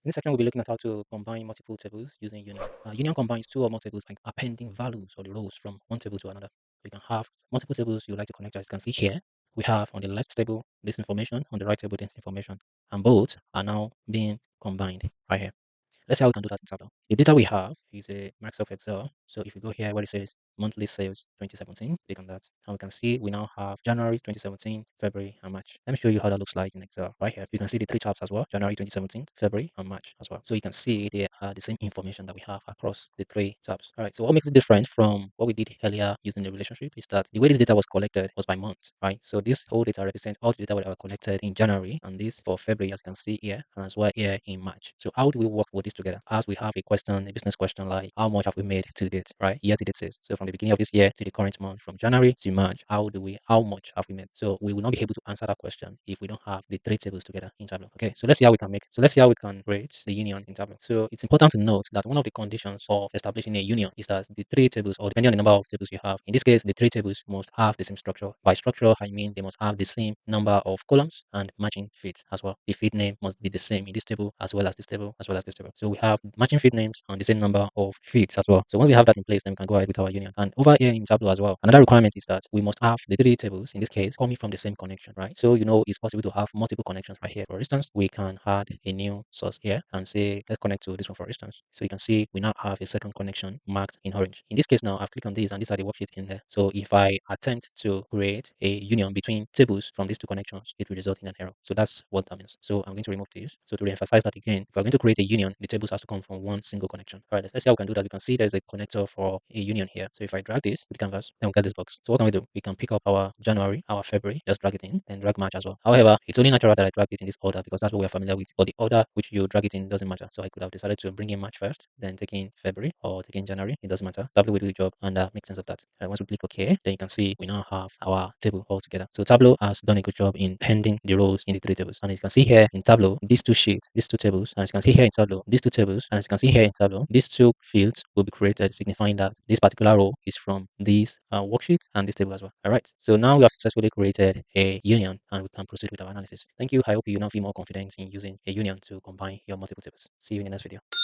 In this section, we'll be looking at how to combine multiple tables using union. Union combines two or more tables by appending values or the rows from one table to another. So you can have multiple tables you like to connect. As you can see here, we have on the left table this information, on the right table this information, and both are now being combined right here. Let's see how we can do that in Tableau. The data we have is a Microsoft Excel. So if you go here where it says monthly sales 2017, click on that. And we can see we now have January 2017, February, and March. Let me show you how that looks like in Excel right here. You can see the three tabs as well, January 2017, February, and March as well. So you can see they are the same information that we have across the three tabs. All right, so what makes it different from what we did earlier using the relationship is that the way this data was collected was by month, right? So this whole data represents all the data that were collected in January, and this for February, as you can see here, and as well here in March. So how do we work with this together? As we have a question, a business question like how much have we made to date, right? Year to date says. So from the beginning of this year to the current month, from January to March, how much have we made? So we will not be able to answer that question if we don't have the three tables together in Tableau. Okay, so let's see how we can create the union in Tableau. So it's important to note that one of the conditions of establishing a union is that the three tables, or depending on the number of tables you have, in this case, the three tables must have the same structure. By structure, I mean they must have the same number of columns and matching fields as well. The field name must be the same in this table as well as this table as well as this table. So we have matching field names and the same number of fields as well. So once we have that in place, then we can go ahead with our union. And over here in Tableau as well, another requirement is that we must have the three tables, in this case, coming from the same connection, right? So it's possible to have multiple connections right here. For instance, we can add a new source here and say, let's connect to this one, for instance. So you can see we now have a second connection marked in orange. In this case now, I've clicked on this and these are the worksheets in there. So if I attempt to create a union between tables from these two connections, it will result in an error. So that's what that means. So I'm going to remove this. So to re-emphasize that again, if we're going to create a union, the tables has to come from one single connection. All right, let's see how we can do that. We can see there's a connector for a union here. So if I drag this to the canvas, then we get this box. So what can we do? We can pick up our January, our February, just drag it in, and drag March as well. However, it's only natural that I drag it in this order because that's what we're familiar with. But the order which you drag it in doesn't matter. So I could have decided to bring in March first, then take in February, or take in January. It doesn't matter. Tableau will do the job and make sense of that. And once we click OK, then you can see we now have our table all together. So Tableau has done a good job in pending the rows in the three tables. And as you can see here in Tableau, these two sheets, these two tables, and as you can see here in Tableau, these two tables, and as you can see here in Tableau, these two fields will be created, signifying that this particular row is from these worksheets and this table as well. All right. So now we have successfully created a union and we can proceed with our analysis. Thank you. I hope you now feel more confident in using a union to combine your multiple tables. See you in the next video.